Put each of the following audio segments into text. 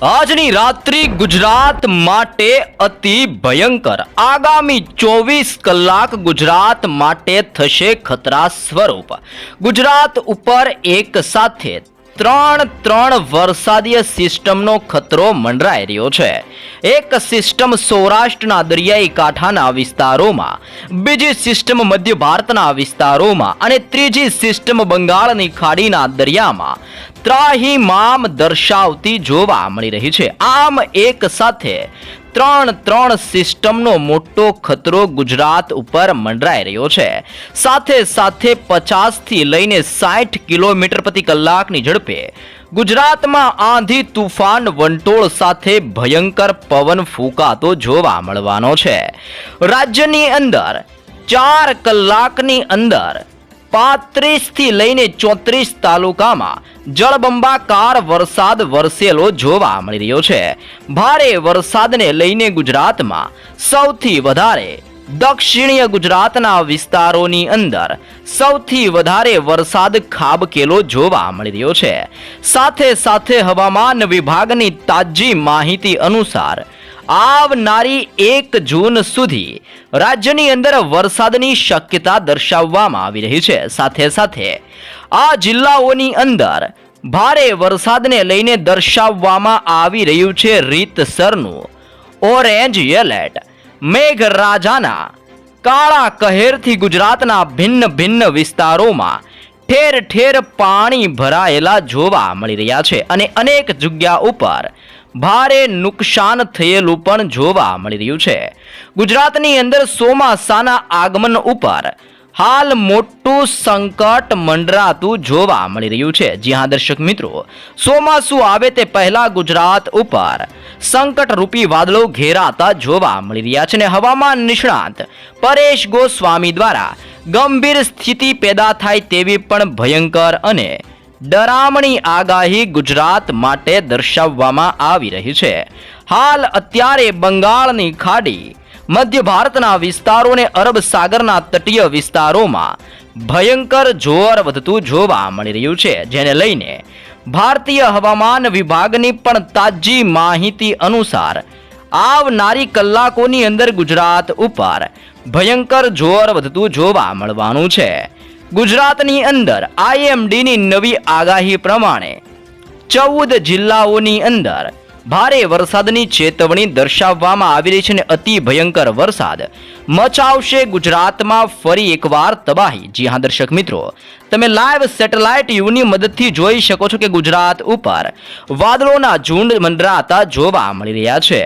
આજની રાત્રિ ગુજરાત માટે અતિ ભયંકર. આગામી 24 કલાક ગુજરાત માટે થશે ખતરા સ્વરૂપ. ગુજરાત ઉપર એક સાથે ત્રણ વરસાદીય સિસ્ટમનો ખતરો મંડરાઈ રહ્યો છે. એક સિસ્ટમ સૌરાષ્ટ્રના દરિયાઈ કાંઠાના વિસ્તારોમાં, બીજી સિસ્ટમ મધ્ય ભારતના વિસ્તારોમાં અને ત્રીજી સિસ્ટમ બંગાળની ખાડીના દરિયામાં ત્રાહિમામ દર્શાવતી જોવા મળી રહી છે. આમ એક સાથે ત્રણ સિસ્ટમનો મોટો ખતરો ગુજરાત ઉપર મંડરાઈ રહ્યો છે. સાથે સાથે 50 થી લઈને 60 કિલોમીટર પ્રતિ કલાકની ઝડપે ગુજરાતમાં આંધી તુફાન વંટોળ સાથે ભયંકર પવન ફૂંકાતો જોવા મળવાનો છે. રાજ્યની અંદર 4 કલાકની અંદર 35 થી લઈને 34 તાલુકામાં જળબંબાકાર વરસાદ વરસેલો જોવા મળી રહ્યો છે. ભારે વરસાદને લઈને ગુજરાતમાં સૌથી વધારે દક્ષિણીય ગુજરાતના વિસ્તારોની અંદર સૌથી વધારે વરસાદ ખાબકેલો જોવા મળી રહ્યો છે. સાથે સાથે હવામાન વિભાગની તાજી માહિતી અનુસાર આવનારી 1 જૂન સુધી રાજ્યની અંદર વરસાદની શક્યતા દર્શાવવામાં આવી રહી છે. સાથે સાથે આ જિલ્લાઓની અંદર ભારે વરસાદને લઈને દર્શાવવામાં આવી રહ્યું છે રીતસરનું ઓરેન્જ એલર્ટ. મેઘરાજાના કાળા કહેરથી ગુજરાતના ભિન્ન વિસ્તારોમાં ઠેર ઠેર પાણી ભરાયેલા જોવા મળી રહ્યા છે અને અનેક જગ્યા ઉપર ભારે નુકસાન થયેલું પણ જોવા મળી રહ્યું છે. ગુજરાતની અંદર ચોમાસાના આગમન ઉપર હાલ મોટું સંકટ મંડરાતું જોવા મળી રહ્યું છે. જી હા દર્શક મિત્રો, ચોમાસું આવે તે પહેલા ગુજરાત ઉપર સંકટ રૂપી વાદળો ઘેરાતા જોવા મળી રહ્યા છે અને હવામાન નિષ્ણાત પરેશ ગોસ્વામી દ્વારા ગંભીર સ્થિતિ પેદા થાય તેવી પણ ભયંકર અને ડરામણી આગાહી ગુજરાત માટે દર્શાવવામાં આવી રહી છે. હાલ અત્યારે બંગાળની ખાડી, મધ્ય ભારતના વિસ્તારો અને અરબ સાગરના તટીય વિસ્તારોમાં ભયંકર જોર વધતું જોવા મળી રહ્યું છે. જેને લઈને ભારતીય હવામાન વિભાગની પણ તાજી માહિતી અનુસાર આવનારી કલાકોની અંદર ગુજરાત ઉપર ભયંકર જોર વધતું જોવા મળવાનું છે. ગુજરાતની અંદર IMDની નવી આગાહી પ્રમાણે 14 જિલ્લાઓની અંદર ભારે વરસાદની ચેતવણી દર્શાવવામાં આવી રહી છે અને અતિ ભયંકર વરસાદ મચાવશે ગુજરાતમાં ફરી એકવાર તબાહી. જી હા દર્શક મિત્રો, તમે લાઈવ સેટેલાઇટ યુની મદદથી જોઈ શકો છો કે ગુજરાત ઉપર વાદળોના ઝુંડ મંડરાતા જોવા મળી રહ્યા છે.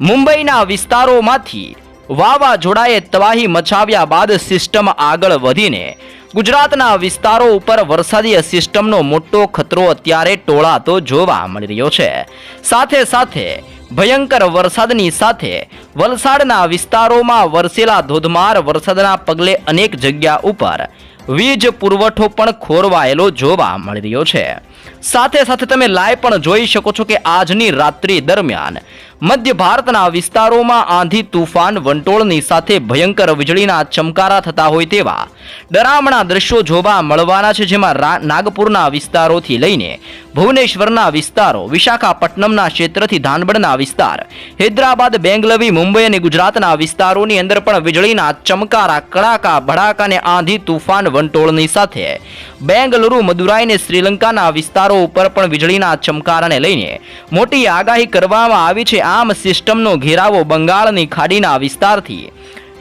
મુંબઈના વિસ્તારોમાંથી વાવાઝોડાએ તબાહી મચાવ્યા બાદ સિસ્ટમ આગળ વધીને ગુજરાતના વિસ્તારો ઉપર વરસાદીય સિસ્ટમનો મોટો ખતરો અત્યારે ટોળાતો જોવા મળી રહ્યો છે. સાથે સાથે ભયંકર વરસાદની સાથે વલસાડના વિસ્તારોમાં વરસેલા ધોધમાર વરસાદના પગલે અનેક જગ્યા ઉપર વીજ પુરવઠો પણ ખોરવાયેલો જોવા મળી રહ્યો છે. સાથે સાથે તમે લાઈવ પણ જોઈ શકો છો કે આજની રાત્રિ દરમિયાન મધ્ય ભારતના વિસ્તારોમાં આંધી તુફાન વંટોળની સાથે ભયંકર વીજળીના ચમકારા થતા હોય તેવા ડરામણા દ્રશ્યો જોવા મળવાના છે. જેમાં નાગપુરના વિસ્તારોથી લઈને ભુવનેશ્વરના વિસ્તારો, વિશાખાપટ્ટનમના ક્ષેત્રથી ધાનબડના વિસ્તાર, હૈદરાબાદ, બેંગલવી, મુંબઈ અને ગુજરાતના વિસ્તારોની અંદર પણ વીજળીના ચમકારા, કડાકા ભડાકા અને આંધી તુફાન વંટોળની સાથે બેંગલુરુ, મદુરાઈ અને શ્રીલંકાના વિસ્તારો ઉપર પણ વીજળીના ચમકારાને લઈને મોટી આગાહી કરવામાં આવી છે. આમ સિસ્ટમનો ઘેરાવો બંગાળની ખાડીના વિસ્તારથી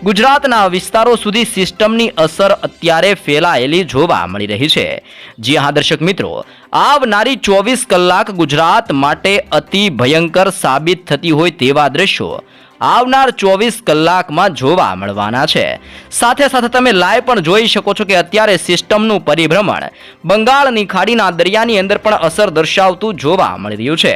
ગુજરાતના વિસ્તારો સુધી સિસ્ટમની અસર અત્યારે ફેલાયેલી જોવા મળી રહી છે. જી હા દર્શક મિત્રો, આવનારી 24 કલાક ગુજરાત માટે અતિ ભયંકર સાબિત થતી હોય તેવા દ્રશ્યો આવનાર 24 કલાકમાં જોવા મળવાના છે. સાથે સાથે તમે લાઈવ પણ જોઈ શકો છો કે અત્યારે સિસ્ટમનું પરિભ્રમણ બંગાળની ખાડીના દરિયાની અંદર પણ અસર દર્શાવતું જોવા મળી રહ્યું છે.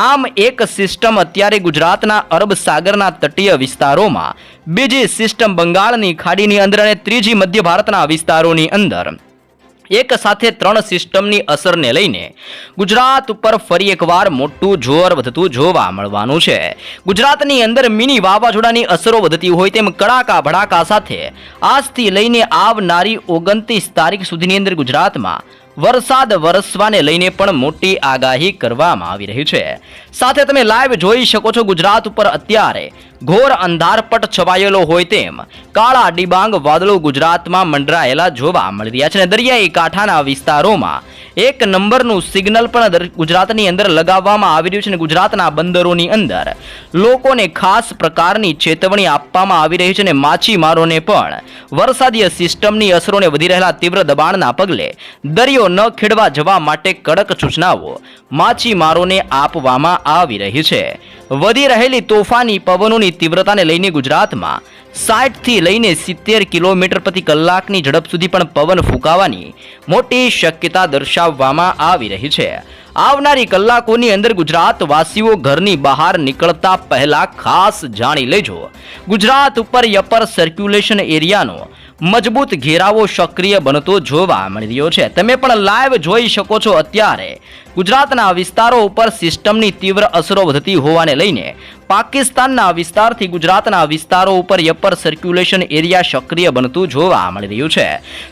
આમ એક સિસ્ટમ અત્યારે ગુજરાતના અરબ સાગરના તટીય વિસ્તારોમાં, બીજી સિસ્ટમ બંગાળની ખાડીની અંદર અને ત્રીજી મધ્ય ભારતના વિસ્તારોની અંદર એક સાથે 3 સિસ્ટમની અસરને લઈને ગુજરાત ઉપર ફરી એકવાર મોટું જોર વધતું જોવા મળવાનું છે. ગુજરાતની અંદર મિની વાવાઝોડાની અસરો વધતી હોય તેમ કડાકા ભડાકા સાથે આજથી લઈને આવનારી 29 તારીખ સુધીની અંદર ગુજરાતમાં વરસાદ વરસવાને લઈને પણ મોટી આગાહી કરવામાં આવી રહી છે. સાથે તમે લાઈવ જોઈ શકો છો ગુજરાત ઉપર અત્યારે ઘોર અંધારપટ છવાયેલો હોય તેમ કાળા ડિબાંગ વાદળો ગુજરાતમાં મંડરાયેલા જોવા મળી રહ્યા છે અને દરિયાઈ કાંઠાના વિસ્તારોમાં 1 નંબરનું સિગ્નલ પણ ગુજરાતની અંદર લગાવવામાં આવી રહ્યું છે અને ગુજરાતના બંદરોની અંદર લોકોને ખાસ પ્રકારની ચેતવણી આપવામાં આવી રહી છે અને માછીમારોને પણ વરસાદીય સિસ્ટમની અસરોને વધી રહેલા તીવ્ર દબાણના પગલે દરિયો ન ખેડવા જવા માટે કડક સૂચનાઓ માછીમારોને આપવામાં આવી રહી છે. વધી રહેલી તોફાની પવનોની તીવ્રતાને લઈને ગુજરાતમાં 60 થી લઈને 70 કિલોમીટર પ્રતિ કલાકની ઝડપ સુધી પણ પવન ફૂંકાવાની મોટી શક્યતા દર્શાવવામાં આવી રહી છે. આવનારી કલાકોની અંદર ગુજરાતવાસીઓ ઘરની બહાર નીકળતા પહેલા ખાસ જાણી લેજો ગુજરાત ઉપર અપર સર્ક્યુલેશન એરિયાનો મજબૂત ઘેરાવો સક્રિય બનતો જોવા મળી રહ્યો છે. તમે પણ લાઈવ જોઈ શકો છો અત્યારે ગુજરાતના વિસ્તારો ઉપર સિસ્ટમની તીવ્ર અસરો વધતી હોવાને લઈને પાકિસ્તાનના વિસ્તારથી ગુજરાતના વિસ્તારો ઉપર અપર સર્ક્યુલેશન એરિયા સક્રિય બનતું જોવા મળી રહ્યું છે.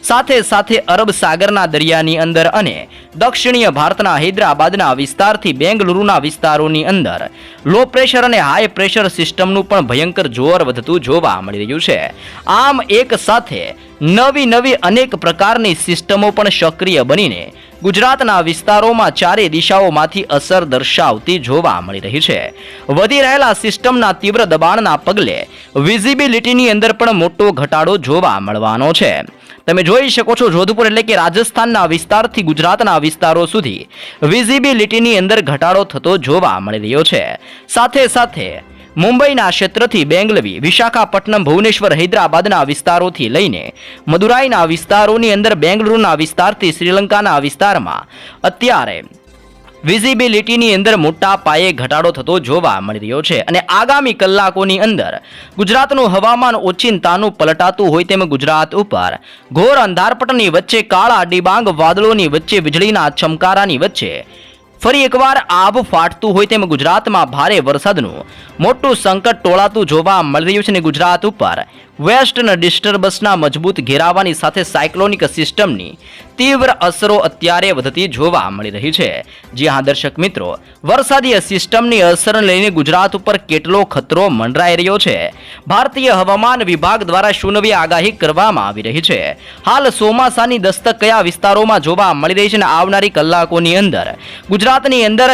સાથે સાથે અરબ સાગરના દરિયાની અંદર અને દક્ષિણીય ભારતના હૈદરાબાદના વિસ્તારથી બેંગલુરુના વિસ્તારોની અંદર લો પ્રેશર અને હાઈ પ્રેશર સિસ્ટમનું પણ ભયંકર જોર વધતું જોવા મળી રહ્યું છે. આમ એક સાથે નવી અનેક પ્રકારની સિસ્ટમો પણ સક્રિય બનીને ગુજરાતના વિસ્તારોમાં ચારે દિશાઓમાંથી અસર દર્શાવતી જોવા મળી રહી છે. વધી રહેલા સિસ્ટમના તીવ્ર દબાણના પગલે વિઝિબિલિટીની અંદર પણ મોટો ઘટાડો જોવા મળવાનો છે. તમે જોઈ શકો છો જોધપુર એટલે કે રાજસ્થાનના વિસ્તારથી ગુજરાતના વિસ્તારો સુધી વિઝિબિલિટીની અંદર ઘટાડો થતો જોવા મળી રહ્યો છે. સાથે સાથે મુંબઈના ક્ષેત્રથી બેંગલવી, વિશાખાપટ્ટનમ, ભુવનેશ્વર, હૈદરાબાદના વિસ્તારોથી લઈને મદુરાઈના વિસ્તારોની અંદર બેંગલુરુના વિસ્તારથી શ્રીલંકાના વિસ્તારમાં અત્યારે વિઝિબિલિટીની અંદર મોટા પાયે ઘટાડો થતો જોવા મળી રહ્યો છે. અને આગામી કલાકોની અંદર ગુજરાતનું હવામાન ઓચિંતાનું પલટાતું હોય તેમ ગુજરાત ઉપર ઘોર અંધારપટની વચ્ચે કાળા ડિબાંગ વાદળોની વચ્ચે વીજળીના ચમકારાની વચ્ચે ફરી એકવાર આભ ફાટતું હોય તેમ ગુજરાતમાં ભારે વરસાદનું મોટું સંકટ ટોળાતું જોવા મળી રહ્યું છે અને ગુજરાત ઉપર વેસ્ટર્ન ડિસ્ટર્બન્સના મજબૂત ઘેરાવાની સાથે સાયક્લોનિક સિસ્ટમની તીવ્ર અસરો અત્યારે વધતી જોવા મળી રહી છે. જી હા દર્શક મિત્રો, વરસાદીય સિસ્ટમની અસરને લઈને ગુજરાત ઉપર કેટલો ખતરો મંડરાઈ રહ્યો છે ભારતીય હવામાન વિભાગ દ્વારા શું નવી આગાહી કરવામાં આવી રહી છે. હાલ ચોમાસાની દસ્તક કયા વિસ્તારોમાં જોવા મળી રહી છે અને આવનારી કલાકોની અંદર ગુજરાતની અંદર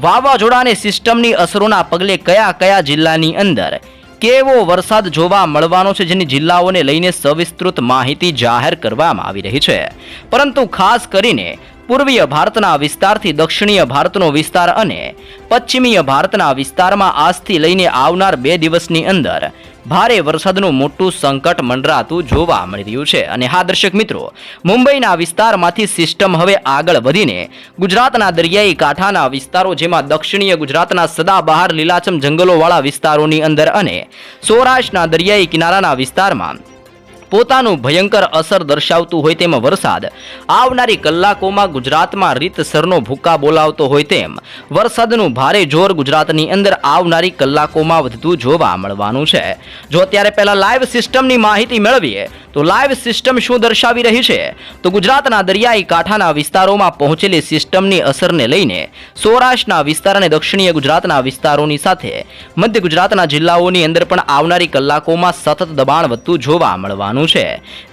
વાવાઝોડા અને સિસ્ટમની અસરોના પગલે કયા જિલ્લાની અંદર કેવો વરસાદ જોવા મળવાનો છે જેની જિલ્લાઓને લઈને સવિસ્તૃત માહિતી જાહેર કરવામાં આવી રહી છે. પરંતુ ખાસ કરીને પૂર્વીય ભારતના વિસ્તારથી દક્ષિણીય ભારતનો વિસ્તાર અને પશ્ચિમીય ભારતના વિસ્તારમાં આજથી લઈને આવનાર 2 દિવસની અંદર ભારે વરસાદનું મોટું સંકટ મંડરાતું જોવા મળી રહ્યું છે. અને હા દર્શક મિત્રો, મુંબઈના વિસ્તારમાંથી સિસ્ટમ હવે આગળ વધીને ગુજરાતના દરિયાઈ કાંઠાના વિસ્તારો જેમાં દક્ષિણીય ગુજરાતના સદાબહાર લીલાછમ જંગલોવાળા વિસ્તારોની અંદર અને સૌરાષ્ટ્રના દરિયાઈ કિનારાના વિસ્તારમાં પોતાનું ભયંકર અસર દર્શાવતું હોય તેમ વરસાદ આવનારી કલાકોમાં ગુજરાતમાં રીતસરનો ભૂકા બોલાવતો હોય તેમ વરસાદનું ભારે જોર ગુજરાતની અંદર આવનારી કલાકોમાં વધતું જોવા મળવાનું છે. જો અત્યારે પહેલા લાઈવ સિસ્ટમની માહિતી મેળવીએ તો લાઈવ સિસ્ટમ શું દર્શાવી રહી છે તો ગુજરાતના દરિયાઈ કાંઠાના વિસ્તારોમાં પહોંચેલી સિસ્ટમની અસરને લઈને સૌરાષ્ટ્રના વિસ્તાર અને દક્ષિણીય ગુજરાતના વિસ્તારોની સાથે મધ્ય ગુજરાતના જિલ્લાઓની અંદર પણ આવનારી કલાકોમાં સતત દબાણ વધતું જોવા મળવાનું છે.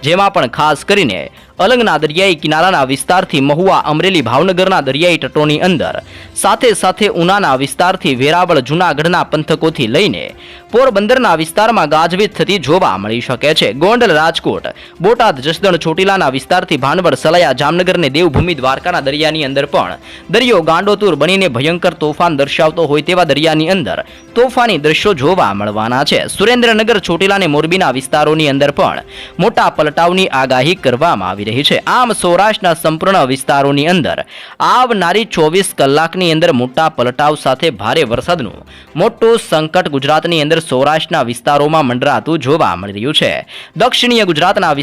જેમાં પણ ખાસ કરીને અલંગના દરિયાઈ કિનારાના વિસ્તારથી મહુવા, અમરેલી, ભાવનગરના દરિયાઈ તટોની અંદર સાથે ઉનાના વિસ્તારથી વેરાવળ, જૂનાગઢના પંથકોથી લઈને પોરબંદરના વિસ્તારમાં ગાજવીજ થતી જોવા મળી શકે છે. ગોંડલ, રાજકોટ, બોટાદ, જસદણ, ચોટીલાના વિસ્તારથી ભાનવડ, સલાયા, જામનગર અને દેવભૂમિ દ્વારકાના દરિયાની અંદર પણ દરિયો ગાંડોતુર બનીને ભયંકર તોફાન દર્શાવતો હોય તેવા દરિયાની અંદર તોફાની દ્રશ્યો જોવા મળવાના છે. સુરેન્દ્રનગર, ચોટીલા અને મોરબીના વિસ્તારોની અંદર પણ મોટા પલટાવની આગાહી કરવામાં આવી રહી છે. આમ સૌરાષ્ટ્રના સંપૂર્ણ વિસ્તારોની અંદર આવનારી 24 કલાકની અંદર મોટા પલટાવ સાથે ભારે વરસાદનું મોટું સંકટ ગુજરાતની અંદર સૌરાષ્ટ્રના વિસ્તારોમાં મંડરાતું જોવા મળી રહ્યું છે. દક્ષિણીય ગુજરાતના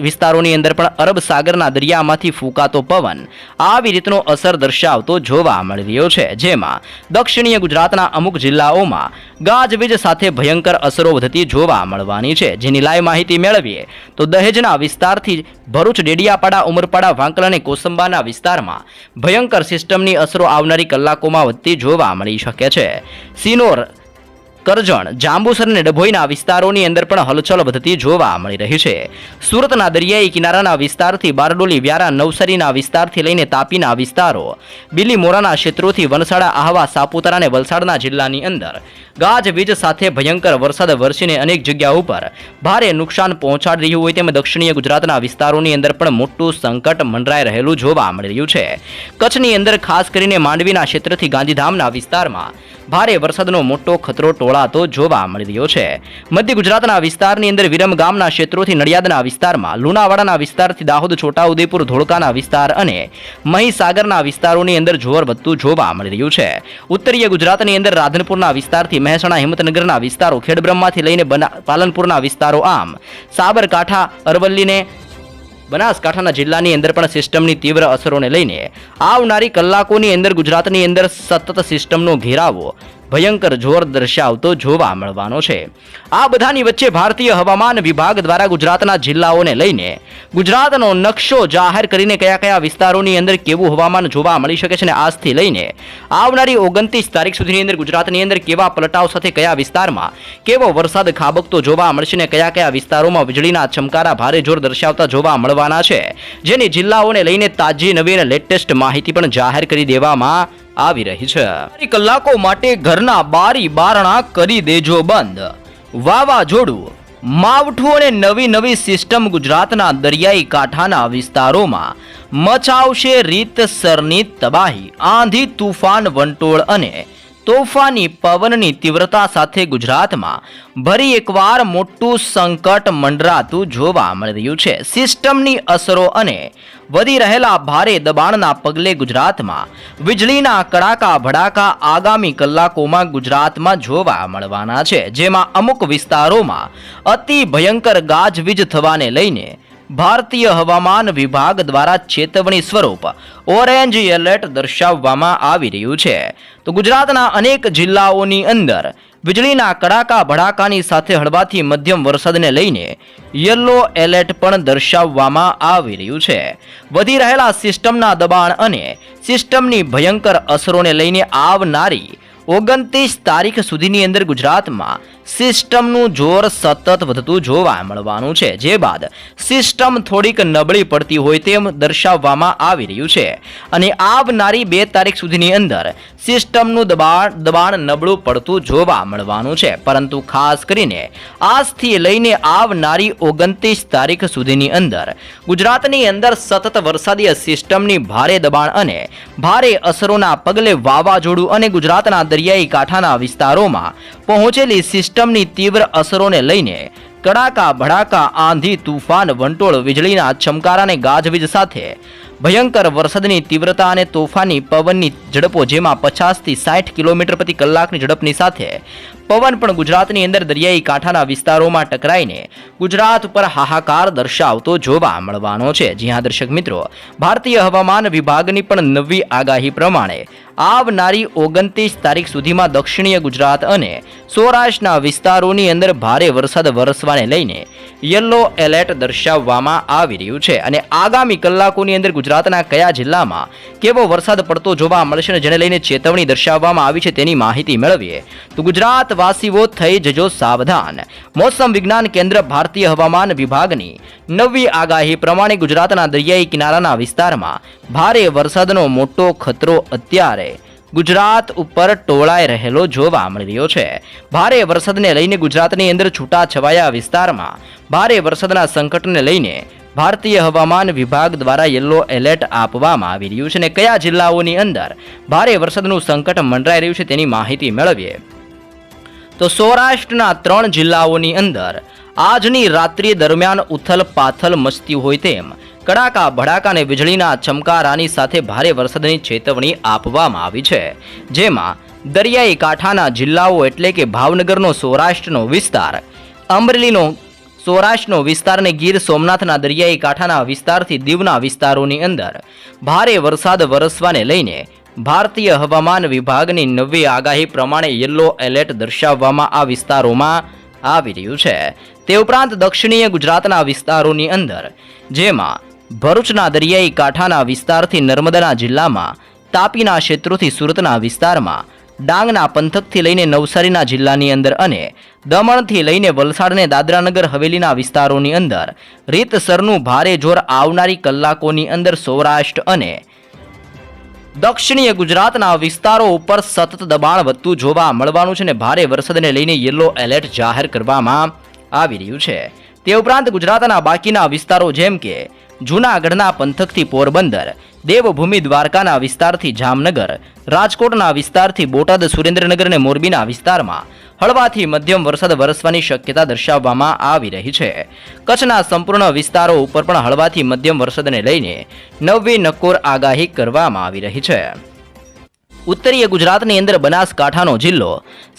વિસ્તારોની અંદર પણ અરબ સાગરના દરિયામાંથી ફૂંકાતો પવન આવી રીતનો અસર દર્શાવતો જોવા મળી રહ્યો છે. જેમાં દક્ષિણીય ગુજરાતના અમુક જિલ્લાઓમાં ગાજવીજ સાથે ભયંકર અસરો વધતી જોવા મળવાની છે. જેની લાઈવ માહિતી મેળવી જણાવીએ તો દહેજના વિસ્તારથી ભરૂચ, ડેડિયાપાડા, ઉમરપાડા, વાંકલ અને કોસંબાના વિસ્તારમાં ભયંકર સિસ્ટમની અસરો આવનારી કલાકોમાં વધતી જોવા મળી શકે છે. સિનોર, કરજણ, જાંબુસર અને ડભોઈના વિસ્તારોની અંદર પણ હલચલ વધતી જોવા મળી રહી છે. સુરતના દરિયાઈ કિનારાના વિસ્તારથી બારડોલી, વ્યારા, નવસારીના વિસ્તારથી લઈને તાપીના વિસ્તારો, બિલીમોરાના ક્ષેત્રોથી વલસાડા, આહવા, સાપુતારા અને વલસાડના જિલ્લાની અંદર ગાજવીજ સાથે ભયંકર વરસાદ વરસીને અનેક જગ્યાઓ ઉપર ભારે નુકસાન પહોંચાડી રહ્યું હોય તેમ દક્ષિણીય ગુજરાતના વિસ્તારોની અંદર પણ મોટું સંકટ મંડરાઈ રહેલું જોવા મળી રહ્યું છે. કચ્છની અંદર ખાસ કરીને માંડવીના ક્ષેત્રથી ગાંધીધામના વિસ્તારમાં ભારે વરસાદનો મોટો ખતરો ટોળાતો જોવા મળી રહ્યો છે. મધ્ય ગુજરાતના વિસ્તારની અંદર વિરમગામના ક્ષેત્રોથી નડિયાદના વિસ્તારમાં, લુણાવાડાના વિસ્તારથી દાહોદ, છોટાઉદેપુર, ધોળકાના વિસ્તાર અને મહીસાગરના વિસ્તારોની અંદર જોર વધતું જોવા મળી રહ્યું છે. ઉત્તરીય ગુજરાતની અંદર રાધનપુરના વિસ્તારથી મહેસાણા, હિંમતનગરના વિસ્તારો, ખેડબ્રહ્માથી લઈને પાલનપુરના વિસ્તારો, આમ સાબરકાંઠા, અરવલ્લીને બનાસકાંઠાના જિલ્લાની અંદર પણ સિસ્ટમની તીવ્ર અસરોને લઈને આવનારી કલાકોની અંદર ગુજરાતની અંદર સતત સિસ્ટમનો ઘેરાવો ભયંકર જોર દર્શાવતો જોવા મળવાનો છે. આ બધાની વચ્ચે ભારતીય હવામાન વિભાગ દ્વારા ગુજરાતના જિલ્લાઓને લઈને ગુજરાતનો નકશો જાહેર કરીને કયા કયા વિસ્તારોની અંદર કેવું હવામાન જોવા મળી શકે છે અને આજથી લઈને આવનારી 29 તારીખ સુધીની અંદર ગુજરાતની અંદર કેવા પલટાવ સાથે કયા વિસ્તારમાં કેવો વરસાદ ખાબકતો જોવા મળશે ને કયા કયા વિસ્તારોમાં વીજળીના ચમકારા ભારે જોર દર્શાવતા જોવા મળવાના છે, જેની જિલ્લાઓને લઈને તાજી નવી અને લેટેસ્ટ માહિતી પણ જાહેર કરી દેવામાં આવી રહી છે. કલાકો માટે ઘરના બારી બારણા કરી દેજો બંધ. વાવાઝોડું, માવઠું અને નવી નવી સિસ્ટમ ગુજરાતના દરિયાઈ કાંઠાના વિસ્તારોમાં મચાવશે રીતસરની તબાહી. આંધી, તુફાન, વંટોળ અને તોફાની પવનની તીવ્રતા સાથે ગુજરાતમાં ફરી એકવાર મોટું સંકટ મંડરાતું જોવા મળી રહ્યું છે. સિસ્ટમની અસરો અને વધી રહેલા ભારે દબાણના પગલે ગુજરાતમાં વીજળીના કડાકા ભડાકા આગામી કલાકોમાં ગુજરાતમાં જોવા મળવાના છે, જેમાં અમુક વિસ્તારોમાં અતિ ભયંકર ગાજવીજ થવાને લઈને ભારતીય હવામાન વિભાગ દ્વારા ચેતવણી સ્વરૂપ ઓરેન્જ એલર્ટ દર્શાવવામાં આવી રહ્યું છે. તો ગુજરાતના અનેક જિલ્લાઓની અંદર વીજળીના કડાકા ભડાકાની સાથે હળવાથી મધ્યમ વરસાદને લઈને યલો એલર્ટ પણ દર્શાવવામાં આવી રહ્યું છે. વધી રહેલા સિસ્ટમના દબાણ અને સિસ્ટમની ભયંકર અસરોને લઈને આવનારી 29 તારીખ સુધીની અંદર ગુજરાતમાં સિસ્ટમનું જોર સતત વધતું જોવા મળવાનું છે, જે બાદ સિસ્ટમ થોડીક નબળી પડતી હોય તેમ દર્શાવવામાં આવી રહ્યું છે અને આવનારી 2 તારીખ સુધીની અંદર સિસ્ટમનું દબાણ નબળું પડતું જોવા મળવાનું છે. પરંતુ ખાસ કરીને આજથી લઈને આવનારી 29 તારીખ સુધીની અંદર ગુજરાતની અંદર સતત વરસાદી સિસ્ટમની ભારે દબાણ અને ભારે અસરોના પગલે વાવાઝોડું અને ગુજરાતના દરિયાઈ કાંઠાના વિસ્તારોમાં પહોંચેલી સિસ્ટમની તીવ્ર અસરોને લઈને કડાકા ભડાકા, આંધી, તુફાન, વંટોળ, વીજળીના ચમકારા અને ગાજવીજ સાથે ભયંકર વરસાદની તીવ્રતા અને તોફાની પવનની ઝડપો, જેમાં 50 થી 60 કિલોમીટર પ્રતિ કલાકની ઝડપની સાથે પવન પણ ગુજરાતની અંદર દરિયાઈ કાંઠાના વિસ્તારોમાં ટકરાઈને ગુજરાત ઉપર હાહાકાર દર્શાવતો જોવા મળવાનો છે. જી હા દર્શક મિત્રો, ભારતીય હવામાન વિભાગની પણ નવી આગાહી પ્રમાણે આવનારી 29 તારીખ સુધીમાં દક્ષિણીય ગુજરાત અને સૌરાષ્ટ્રના વિસ્તારોની અંદર ભારે વરસાદ વરસવાને લઈને યલો એલર્ટ દર્શાવવામાં આવી રહ્યું છે અને આગામી કલાકોની અંદર ગુજરાતના કયા જિલ્લામાં કેવો વરસાદ પડતો જોવા મળશે, જેને લઈને ચેતવણી દર્શાવવામાં આવી છે તેની માહિતી મેળવીએ તો ગુજરાતવાસીઓ થઈ જજો સાવધાન. મોસમ વિજ્ઞાન કેન્દ્ર ભારતીય હવામાન વિભાગની નવી આગાહી પ્રમાણે ગુજરાતના દરિયાઈ કિનારાના વિસ્તારમાં ભારે વરસાદનો મોટો ખતરો અત્યારે ગુજરાત ઉપર ટોળાઈ રહેલો જોવા મળી રહ્યો છે. ભારે વરસાદને લઈને ગુજરાતની અંદર છૂટા છવાયા વિસ્તારમાં ભારે વરસાદના સંકટને લઈને ભારતીય હવામાન વિભાગ દ્વારા યલો એલર્ટ આપવામાં આવી રહ્યું છે અને કયા જિલ્લાઓની અંદર ભારે વરસાદનું સંકટ મંડરાઈ રહ્યું છે તેની માહિતી મેળવીએ તો સૌરાષ્ટ્રના 3 જિલ્લાઓની અંદર આજની રાત્રિ દરમિયાન ઉથલ પાથલ મચતી હોય તેમ કડાકા ભડાકા અને વીજળીના ચમકારાની સાથે ભારે વરસાદની ચેતવણી આપવામાં આવી છે, જેમાં દરિયાઈ કાંઠાના જિલ્લાઓ એટલે કે ભાવનગરનો સૌરાષ્ટ્રનો વિસ્તાર, અમરેલીનો સૌરાષ્ટ્રનો વિસ્તાર અને ગીર સોમનાથના દરિયાઈ કાંઠાના વિસ્તારથી દીવના વિસ્તારોની અંદર ભારે વરસાદ વરસવાને લઈને ભારતીય હવામાન વિભાગની નવી આગાહી પ્રમાણે યલો એલર્ટ દર્શાવવામાં આ વિસ્તારોમાં આવી રહ્યું છે। તે ઉપરાંત દક્ષિણીય ગુજરાતના વિસ્તારોની અંદર જેમાં ભરૂચના દરિયાઈ કાંઠાના વિસ્તારથી નર્મદાના જિલ્લામાં, તાપીના ક્ષેત્રોથી સુરતના વિસ્તારમાં, ડાંગના પંથકથી લઈને નવસારીના જિલ્લાની અંદર અને દમણથી લઈને વલસાડ અને દાદરાનગર હવેલીના વિસ્તારોની અંદર રીતસરનું ભારે જોર આવનારી કલાકોની અંદર સૌરાષ્ટ્ર અને દક્ષિણીય ગુજરાતના વિસ્તારો ઉપર સતત દબાણ વધતું જોવા મળવાનું છે અને ભારે વરસાદને લઈને યલો એલર્ટ જાહેર કરવામાં આવી રહ્યું છે। તે ઉપરાંત ગુજરાતના બાકીના વિસ્તારો જેમ કે જૂનાગઢના પંથકથી પોરબંદર, દેવભૂમિ દ્વારકાના વિસ્તારથી જામનગર, રાજકોટના વિસ્તારથી બોટાદ, સુરેન્દ્રનગર અને મોરબીના વિસ્તારમાં હળવાથી મધ્યમ વરસાદ વરસવાની શક્યતા દર્શાવવામાં આવી રહી છે। કચ્છના સંપૂર્ણ વિસ્તારો ઉપર પણ હળવાથી મધ્યમ વરસાદને લઈને નવી નક્કોર આગાહી કરવામાં આવી રહી છે। ઉત્તરીય ગુજરાતની અંદર બનાસકાંઠાનો જિલ્લો,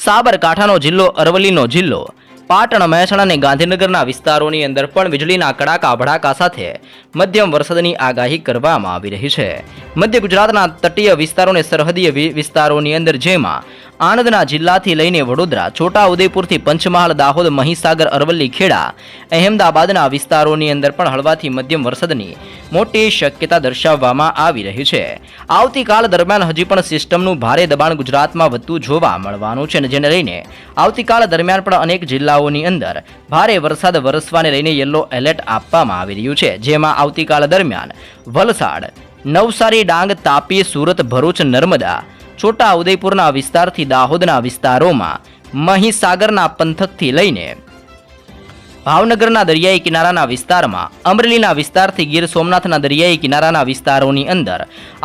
સાબરકાંઠાનો જિલ્લો, અરવલ્લીનો જિલ્લો, પાટણ, મહેસાણા અને ગાંધીનગરના વિસ્તારોની અંદર પણ વીજળીના કડાકા ભડાકા સાથે મધ્યમ વરસાદની આગાહી કરવામાં આવી રહી છે। મધ્ય ગુજરાતના તટીય વિસ્તારો અને સરહદીય વિસ્તારોની અંદર જેમાં આણંદના જિલ્લાથી લઈને વડોદરા, છોટા ઉદેપુરથી પંચમહાલ, દાહોદ, મહીસાગર, અરવલ્લી, ખેડા, અહેમદાબાદના વિસ્તારોની અંદર પણ હળવાથી મધ્યમ વરસાદની મોટી શક્યતા દર્શાવવામાં આવી રહી છે। આવતીકાલ દરમિયાન હજી પણ સિસ્ટમનું ભારે દબાણ ગુજરાતમાં વધતું જોવા મળવાનું છે, જેને લઈને આવતીકાલ દરમિયાન પણ અનેક જિલ્લાઓની અંદર ભારે વરસાદ વરસવાને લઈને યલો એલર્ટ આપવામાં આવી રહ્યું છે, જેમાં આવતીકાલ દરમિયાન વલસાડ, નવસારી, ડાંગ, તાપી, સુરત, ભરૂચ, નર્મદા, છોટા ઉદેપુરના વિસ્તારથી દાહોદના વિસ્તારોમાં, મહીસાગરના પંથકથી લઈને ભાવનગરના દરિયાઈ કિનારાના વિસ્તારમાં, અમરેલીના વિસ્તારથી ગીર સોમનાથના દરિયાઈ કિનારાના વિસ્તારોની અંદર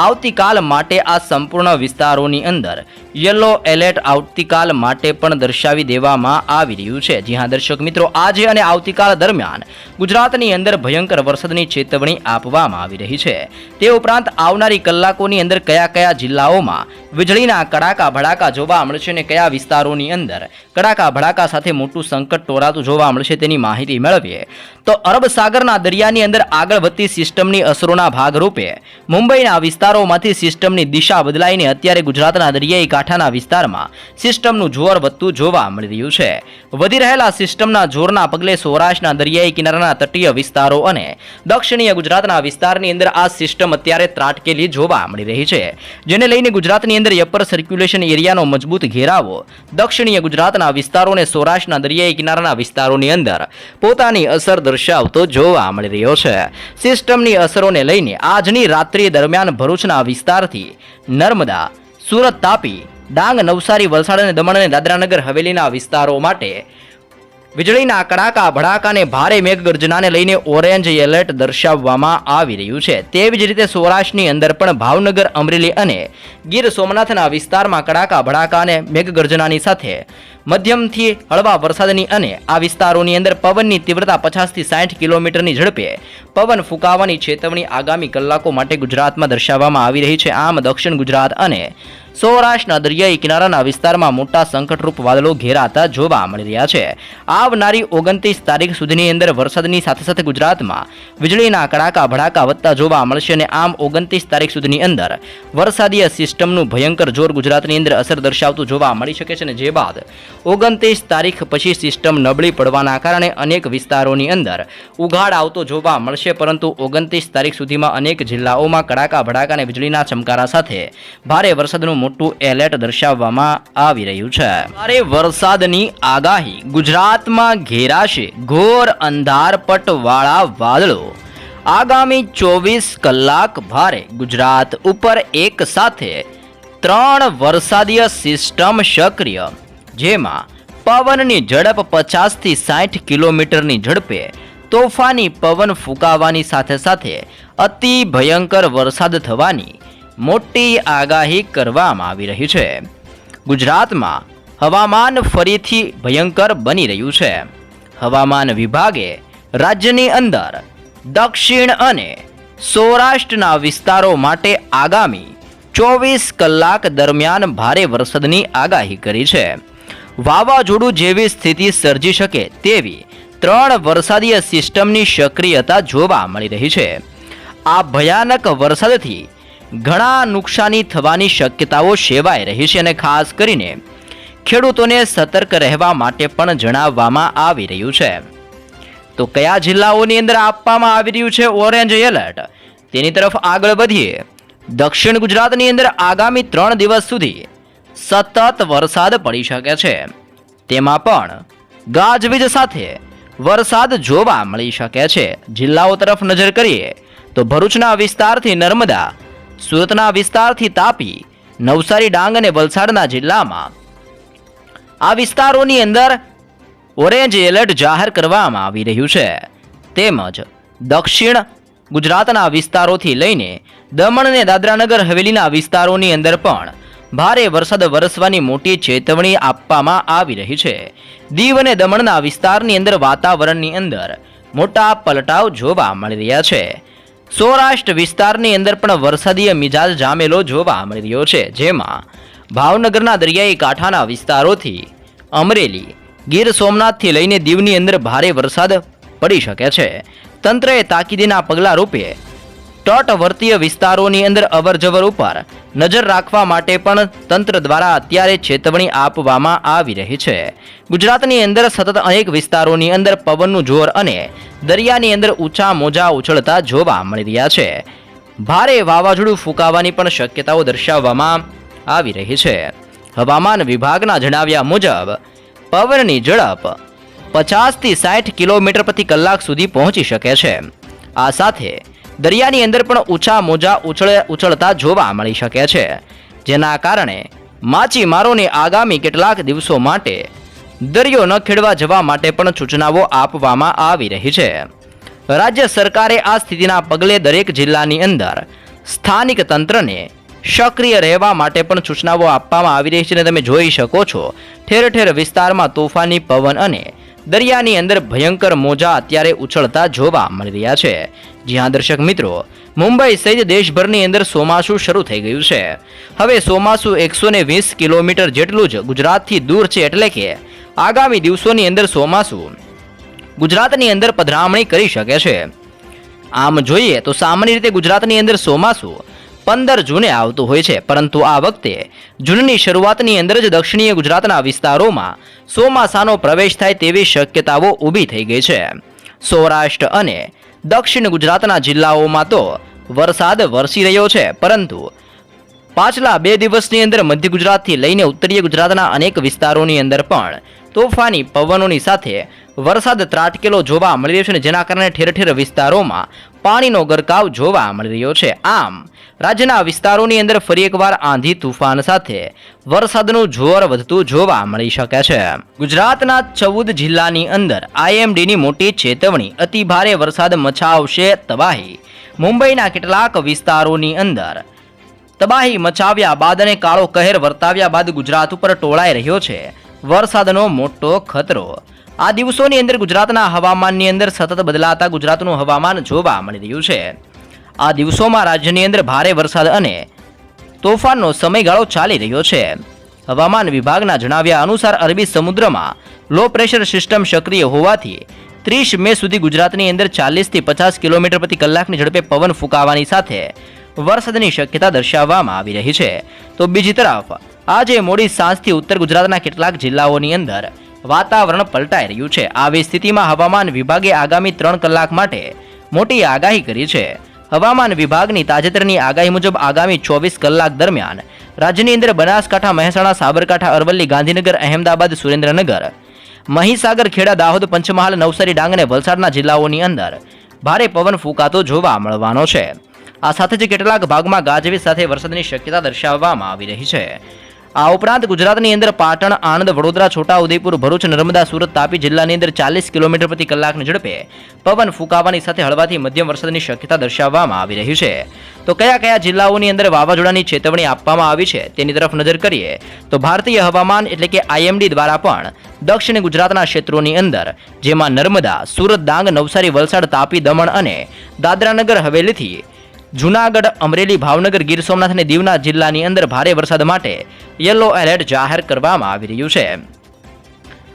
આવતીકાલ માટે આ સંપૂર્ણ વિસ્તારોની અંદર યલો એલર્ટ આવતીકાલ માટે પણ દર્શાવી દેવામાં આવી રહ્યું છે। જી હા દર્શક મિત્રો, આજે અને આવતીકાલ દરમિયાન ગુજરાતની અંદર ભયંકર વરસાદની ચેતવણી આપવામાં આવી રહી છે। તે ઉપરાંત આવનારી કલાકોની અંદર કયા કયા જિલ્લાઓમાં વીજળીના કડાકા ભડાકા જોવા મળશે અને કયા વિસ્તારોની અંદર કડાકા ભડાકા સાથે મોટું સંકટ ટોરાતું જોવા મળશે તેની માહિતી મેળવીએ તો અરબ સાગરના દરિયાની અંદર આગળ વધતી સિસ્ટમની અસરોના ભાગરૂપે મુંબઈના વિસ્તારોમાંથી સિસ્ટમની દિશા બદલાઈને અત્યારે ગુજરાતના દરિયાઈ કાંઠાના વિસ્તારમાં સિસ્ટમનું જોર વધતું જોવા મળી રહ્યું છે। વધી રહેલા સિસ્ટમના જોરના પગલે સૌરાષ્ટ્રના દરિયાઈ કિનારાના તટીય વિસ્તારો અને દક્ષિણીય ગુજરાતના વિસ્તારની અંદર આ સિસ્ટમ અત્યારે ત્રાટકેલી જોવા મળી રહી છે, જેને લઈને ગુજરાતની અંદર અપર સર્ક્યુલેશન એરિયાનો મજબૂત ઘેરાવો દક્ષિણીય ગુજરાતના વિસ્તારો અને સૌરાષ્ટ્રના દરિયાઈ કિનારાના વિસ્તારોની અંદર પોતાની અસર દર્શાવતો જોવા મળી રહ્યો છે। સિસ્ટમની અસરોને લઈને આજની રાત્રિ દરમિયાન ભરૂચના વિસ્તારથી નર્મદા, સુરત, તાપી, ડાંગ, નવસારી, વલસાડ અને દમણ અને દાદરાનગર હવેલીના વિસ્તારો માટે વીજળીના કડાકા ભડાકાને ભારે મેઘગર્જનાને લઈને ઓરેન્જ એલર્ટ દર્શાવવામાં આવી રહ્યું છે। તેવી જ રીતે સૌરાષ્ટ્રની અંદર પણ ભાવનગર, અમરેલી અને ગીર સોમનાથના વિસ્તારમાં કડાકા ભડાકા અને મેઘગર્જનાની સાથે મધ્યમથી હળવા વરસાદની અને આ વિસ્તારોની અંદર પવનની તીવ્રતા 50 થી 60 કિલોમીટરની ઝડપે પવન ફૂંકાવાની ચેતવણી આગામી કલાકો માટે ગુજરાતમાં દર્શાવવામાં આવી રહી છે। આમ દક્ષિણ ગુજરાત અને સૌરાષ્ટ્રના દરિયાઈ કિનારાના વિસ્તારમાં મોટા સંકટરૂપ વાદળો ઘેરાતા જોવા મળી રહ્યા છે। આવનારી 29 તારીખ સુધીની અંદર વરસાદની સાથે સાથે ગુજરાતમાં વીજળીના કડાકા ભડાકા વધતા જોવા મળશે અને આમ 29 તારીખ સુધીની અંદર વરસાદીય સિસ્ટમનું ભયંકર જોર ગુજરાતની અંદર અસર દર્શાવતું જોવા મળી શકે છે, અને જે બાદ 29 તારીખ પછી સિસ્ટમ નબળી પડવાના કારણે અનેક વિસ્તારોની અંદર ઉઘાડ આવતો જોવા મળશે, પરંતુ 29 તારીખ સુધીમાં અનેક જિલ્લાઓમાં કડાકા ભડાકા અને વીજળીના ચમકારા સાથે ભારે વરસાદનું મોટું એલર્ટ દર્શાવવામાં આવી રહ્યું છે। ભારે વરસાદની આગાહી, ગુજરાતમાં ઘેરાશે ઘોર અંધારપટવાળા વાદળો, આગામી 24 કલાક ભારે ગુજરાત ઉપર એક સાથે 3 વરસાદીય સિસ્ટમ સક્રિય, જેમાં પવનની ઝડપ 50 થી 60 કિલોમીટરની ઝડપે તોફાની પવન ફૂંકાવાની સાથે સાથે અતિ ભયંકર વરસાદ થવાની મોટી આગાહી કરવામાં આવી રહી છે। ગુજરાતમાં હવામાન ફરીથી ભયંકર બની રહ્યું છે। હવામાન વિભાગે રાજ્યની અંદર દક્ષિણ અને સૌરાષ્ટ્રના વિસ્તારો માટે આગામી 24 કલાક દરમિયાન ભારે વરસાદની આગાહી કરી છે। વાવાઝોડું જેવી સ્થિતિ સર્જી શકે તેવી 3 વરસાદીય સિસ્ટમની સક્રિયતા જોવા મળી રહી છે। આ ભયાનક વરસાદથી ઘણા નુકસાની થવાની શક્યતાઓ સેવાઈ રહી છે, અને ખાસ કરીને ખેડૂતોને સતર્ક રહેવા માટે પણ જણાવવામાં આવી રહ્યું છે. તો કયા જિલ્લાઓની અંદર આપવામાં આવી રહ્યું છે ઓરેન્જ એલર્ટ, તેની તરફ આગળ વધીએ. દક્ષિણ ગુજરાતની અંદર આગામી 3 દિવસ સુધી સતત વરસાદ પડી શકે છે. તેમાં પણ ગાજવીજ સાથે વરસાદ જોવા મળી શકે છે. જિલ્લાઓ તરફ નજર કરીએ તો ભરૂચના વિસ્તારથી નર્મદા, સુરતના વિસ્તારથી તાપી, નવસારી, ડાંગ અને વલસાડના જિલ્લામાં આ વિસ્તારોની અંદર ઓરેન્જ એલર્ટ જાહેર કરવામાં આવી રહ્યું છે. તેમજ દક્ષિણ ગુજરાતના વિસ્તારોથી લઈને દમણ અને દાદરાનગર હવેલીના વિસ્તારોની અંદર પણ ભારે વરસાદ વરસવાની મોટી ચેતવણી આપવામાં આવી રહી છે. દીવ અને દમણના વિસ્તારની અંદર વાતાવરણની અંદર મોટા પલટાવ જોવા મળી રહ્યા છે. સૌરાષ્ટ્ર વિસ્તારની અંદર પણ વરસાદીય મિજાજ જામેલો જોવા મળી રહ્યો છે, જેમાં ભાવનગરના દરિયાઈ કાંઠાના વિસ્તારોથી અમરેલી, ગીર સોમનાથથી લઈને દીવની અંદર ભારે વરસાદ પડી શકે છે. તંત્રએ તાકીદના પગલાં રૂપે તટવર્તીય વિસ્તારોની અંદર અવરજવર ઉપર નજર રાખવા માટે પણ તંત્ર દ્વારા અત્યારે ચેતવણી આપવામાં આવી રહી છે. ગુજરાતની અંદર સતત અનેક વિસ્તારોની અંદર પવનનું જોર અને દરિયાની અંદર ઊંચા મોજા ઉછળતા જોવા મળી રહ્યા છે. ભારે વાવાઝોડું ફૂંકાવાની પણ શક્યતાઓ દર્શાવવામાં આવી રહી છે. હવામાન વિભાગના જણાવ્યા મુજબ પવનની ઝડપ 50 થી 60 કિલોમીટર પ્રતિ કલાક સુધી પહોંચી શકે છે. આ સાથે દરિયાની અંદર પણ ઊંચા મોજા ઉછળતા જોવા મળી શકે છે, જેના કારણે માછીમારોને આગામી કેટલાક દિવસો માટે દરિયો ન ખેડવા જવા માટે પણ સૂચનાઓ આપવામાં આવી રહી છે. રાજ્ય સરકારે આ સ્થિતિના પગલે દરેક જિલ્લાની અંદર સ્થાનિક તંત્રને સક્રિય રહેવા માટે પણ સૂચનાઓ આપવામાં આવી રહી છે. અને તમે જોઈ શકો છો ઠેર ઠેર વિસ્તારમાં તોફાની પવન અને દરિયાની અંદર ભયંકર મોજા અત્યારે ઉછળતા જોવા મળી રહ્યા છે. જ્યાં દર્શક મિત્રો, મુંબઈ સહિત દેશભરની અંદર ચોમાસું શરૂ થઈ ગયું છે. હવે ચોમાસું 120 કિલોમીટર જેટલું જ ગુજરાતથી દૂર છે, એટલે કે આગામી દિવસોની અંદર ચોમાસું ગુજરાતની અંદર પધરામણી કરી શકે છે. આમ જોઈએ તો સામાન્ય રીતે ગુજરાતની અંદર ચોમાસું 15 જૂને આવતું હોય છે, પરંતુ આ વખતે જૂનની શરૂઆતની અંદર જ દક્ષિણીય ગુજરાતના વિસ્તારોમાં ચોમાસાનો પ્રવેશ થાય તેવી શક્યતાઓ ઊભી થઈ ગઈ છે. સૌરાષ્ટ્ર અને દક્ષિણ ગુજરાતના જિલ્લાઓમાં તો વરસાદ વરસી રહ્યો છે, પરંતુ પાછલા 2 દિવસની અંદર મધ્ય ગુજરાતથી લઈને ઉત્તરીય ગુજરાતના અનેક વિસ્તારોની અંદર પણ તોફાની પવનોની સાથે વરસાદ ત્રાટકેલો જોવા મળી રહ્યો છે, જેના કારણે ઠેર ઠેર વિસ્તારોમાં પાણીનો ગરકાવ જોવા મળી રહ્યો છે. આમ રાજ્યના વિસ્તારોની અંદર ફરી એકવાર આંધી તુફાન સાથે વરસાદનું જોર વધતું જોવા મળી શકે છે. ગુજરાતના 14 જિલ્લાની અંદર IMDની મોટી ચેતવણી, અતિ ભારે વરસાદ મચાવશે તબાહી. મુંબઈના કેટલાક વિસ્તારોની અંદર તબાહી મચાવ્યા બાદ અને કાળો કહેર વર્તાવ્યા બાદ ગુજરાત ઉપર ટોળાઈ રહ્યો છે વરસાદનો મોટો ખતરો. આ દિવસોની અંદર ગુજરાતના હવામાનની અંદર સતત બદલાતા ગુજરાતનું હવામાન જોવા મળી રહ્યું છે. આ દિવસોમાં રાજ્યની અંદર ભારે વરસાદ અને તોફાનનો સમયગાળો ચાલી રહ્યો છે. હવામાન વિભાગના જણાવ્યા અનુસાર અરબી સમુદ્રમાં લો પ્રેશર સિસ્ટમ સક્રિય હોવાથી 30 મે સુધી ગુજરાતની અંદર 40 થી 50 કિલોમીટર પ્રતિ કલાકની ઝડપે પવન ફૂંકાવાની સાથે વરસાદની શક્યતા દર્શાવવામાં આવી રહી છે. તો બીજી તરફ આજે મોડી સાંજથી ઉત્તર ગુજરાતના કેટલાક જિલ્લાઓની અંદર વાતાવરણ પલટાઈ રહ્યું છે. આવી સ્થિતિમાં હવામાન વિભાગે આગામી 3 કલાક માટે મોટી આગાહી કરી છે. હવામાન વિભાગની તાજેતરની આગાહી મુજબ આગામી 24 કલાક દરમિયાન રાજ્યની અંદર બનાસકાંઠા, મહેસાણા, સાબરકાંઠા, અરવલ્લી, ગાંધીનગર, અહેમદાબાદ, સુરેન્દ્રનગર, મહીસાગર, ખેડા, દાહોદ, પંચમહાલ, નવસારી, ડાંગ અને વલસાડના જિલ્લાઓની અંદર ભારે પવન ફૂંકાતો જોવા મળવાનો છે. આ સાથે જ કેટલાક ભાગમાં ગાજવીજ સાથે વરસાદની શક્યતા દર્શાવવામાં આવી રહી છે. આ ઉપરાંત ગુજરાતની અંદર પાટણ, આણંદ, વડોદરા, છોટાઉદેપુર, ભરૂચ, નર્મદા, સુરત, તાપી જિલ્લાની અંદર 40 કિલોમીટર પ્રતિ કલાકની ઝડપે પવન ફૂંકાવાની સાથે હળવાથી મધ્યમ વરસાદની શક્યતા દર્શાવવામાં આવી રહી છે. તો કયા કયા જિલ્લાઓની અંદર વાવાઝોડાની ચેતવણી આપવામાં આવી છે તેની તરફ નજર કરીએ તો ભારતીય હવામાન એટલે કે IMD દ્વારા પણ દક્ષિણ ગુજરાતના ક્ષેત્રોની અંદર, જેમાં નર્મદા, સુરત, ડાંગ, નવસારી, વલસાડ, તાપી, દમણ અને દાદરાનગર હવેલીથી જૂનાગઢ, અમરેલી, ભાવનગર, ગીર સોમનાથ અને દીવના જિલ્લાની અંદર ભારે વરસાદ માટે યલો એલર્ટ જાહેર કરવામાં આવી રહ્યું છે.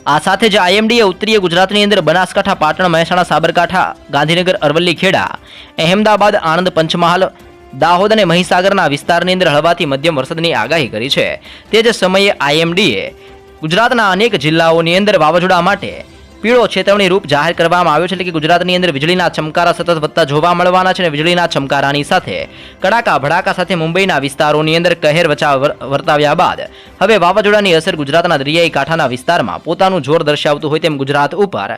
આ સાથે જ IMDએ ઉત્તરીય ગુજરાતની અંદર બનાસકાંઠા, પાટણ, મહેસાણા, સાબરકાંઠા, ગાંધીનગર, અરવલ્લી, ખેડા, અહેમદાબાદ, આણંદ, પંચમહાલ, દાહોદ અને મહીસાગરના વિસ્તારની અંદર હળવાથી મધ્યમ વરસાદની આગાહી કરી છે. તે જ સમયે IMDએ ગુજરાતના અનેક જિલ્લાઓની અંદર વાવાઝોડા માટે પીળો ચેતવણી રૂપ જાહેર કરવામાં આવ્યો છે, એટલે કે ગુજરાતની અંદર વીજળીના ચમકારા સતત વધતા જોવા મળવાના છે અને વીજળીના ચમકારાની સાથે કડાકા ભડાકા સાથે મુંબઈના વિસ્તારોની અંદર કહેર વર્તાવ્યા બાદ હવે વાવાઝોડાની અસર ગુજરાતના દરિયાઈ કાંઠાના વિસ્તારમાં પોતાનું જોર દર્શાવતું હોય તેમ ગુજરાત ઉપર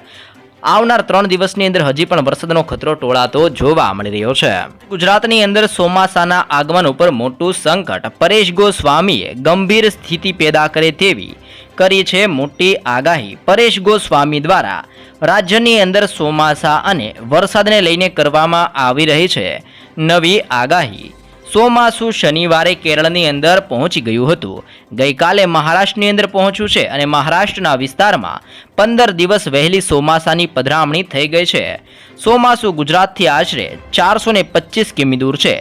આવનાર 3 દિવસની અંદર હજી પણ વરસાદનો ખતરો ટોળાતો જોવા મળી રહ્યો છે. ગુજરાતની અંદર ચોમાસાના આગમન ઉપર મોટું સંકટ. પરેશ ગોસ્વામીએ ગંભીર સ્થિતિ પેદા કરે તેવી કરી છે મોટી આગાહી. પરેશ ગોસ્વામી દ્વારા રાજ્યની અંદર ચોમાસા અને વરસાદને લઈને કરવામાં આવી રહી છે નવી આગાહી. ચોમાસું શનિવારે કેરળની અંદર પહોંચી ગયું હતું. ગઈકાલે મહારાષ્ટ્રની અંદર પહોંચ્યું છે અને મહારાષ્ટ્રના વિસ્તારમાં 15 દિવસ વહેલી ચોમાસાની પધરામણી થઈ ગઈ છે. ચોમાસું ગુજરાતથી આશરે 425 કિમી દૂર છે.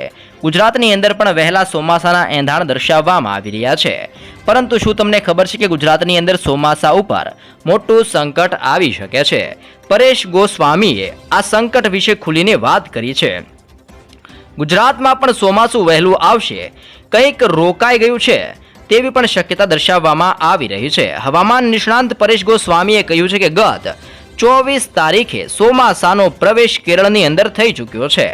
ગુજરાતની અંદર પણ વહેલા ચોમાસાના એંધાણ દર્શાવવામાં આવી રહ્યા છે. પરંતુ શું તમને ખબર છે કે ગુજરાતની અંદર ચોમાસા ઉપર મોટું સંકટ આવી શકે છે? પરેશ ગોસ્વામીએ આ સંકટ વિશે ખુલીને વાત કરી છે. ગુજરાતમાં પણ ચોમાસું વહેલું આવશે, કંઈક રોકાઈ ગયું છે તેવી પણ શક્યતા દર્શાવવામાં આવી રહી છે. હવામાન નિષ્ણાંત પરેશ ગોસ્વામીએ કહ્યું છે કે ગત 24 તારીખે ચોમાસાનો પ્રવેશ કેરળની અંદર થઈ ચૂક્યો છે.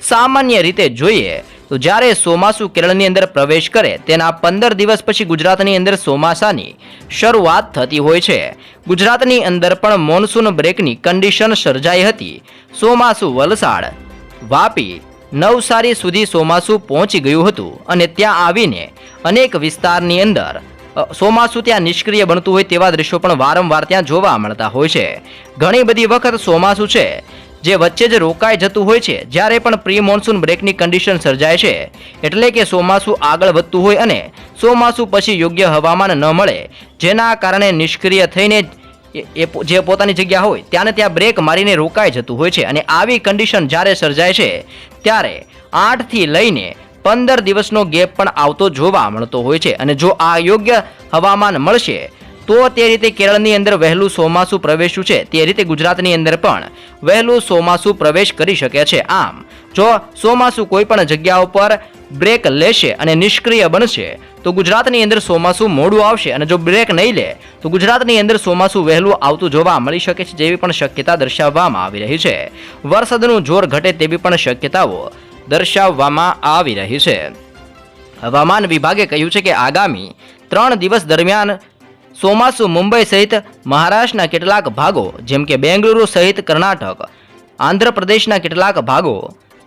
સામાન્ય રીતે જોઈએ તો જ્યારે ચોમાસું કેરળની અંદર પ્રવેશ કરે તેના 15 દિવસ પછી ગુજરાતની અંદર ચોમાસાની શરૂઆત થતી હોય છે. ગુજરાતની અંદર પણ મોન્સૂન બ્રેકની કન્ડિશન સર્જાઈ હતી. ચોમાસું વલસાડ, વાપી, નવસારી સુધી ચોમાસું પહોંચી ગયું હતું અને ત્યાં આવીને અનેક વિસ્તારની અંદર ચોમાસું ત્યાં નિષ્ક્રિય બનતું હોય તેવા દ્રશ્યો પણ વારંવાર ત્યાં જોવા મળતા હોય છે. ઘણી બધી વખત ચોમાસું છે જે વચ્ચે જ રોકાઈ જતું હોય છે જ્યારે પણ પ્રી મોન્સૂન બ્રેકની કન્ડિશન સર્જાય છે, એટલે કે ચોમાસું આગળ વધતું હોય અને ચોમાસું પછી યોગ્ય હવામાન ન મળે જેના કારણે નિષ્ક્રિય થઈને જે પોતાની જગ્યા હોય ત્યાં ત્યાં બ્રેક મારીને રોકાઈ જતું હોય છે. અને આવી કન્ડિશન જ્યારે સર્જાય છે ત્યારે 8 થી લઈને 15 દિવસનો ગેપ પણ આવતો જોવા મળતો હોય છે. અને જો આ યોગ્ય હવામાન મળશે તો તે રીતે કેરળની અંદર વહેલું ચોમાસું પ્રવેશ્યું છે તે રીતે ગુજરાતની અંદર પણ વહેલું ચોમાસું પ્રવેશ કરી શકે છે. આમ જો ચોમાસું કોઈ પણ જગ્યા ઉપર બ્રેક લેશે અને નિષ્ક્રિય બનશે તો ગુજરાતની અંદર ચોમાસું મોડું આવશે, અને જો બ્રેક નહીં લે તો ગુજરાતની અંદર ચોમાસું વહેલું આવતું જોવા મળી શકે છે જેવી પણ શક્યતા દર્શાવવામાં આવી રહી છે. વરસાદનું જોર ઘટે તેવી પણ શક્યતાઓ દર્શાવવામાં આવી રહી છે. હવામાન વિભાગે કહ્યું છે કે આગામી 3 દિવસ દરમિયાન ચોમાસું મુંબઈ સહિત મહારાષ્ટ્રના કેટલાક ભાગો જેમ કે બેંગલુરુ સહિત કર્ણાટક, આંધ્રપ્રદેશના કેટલાક ભાગો,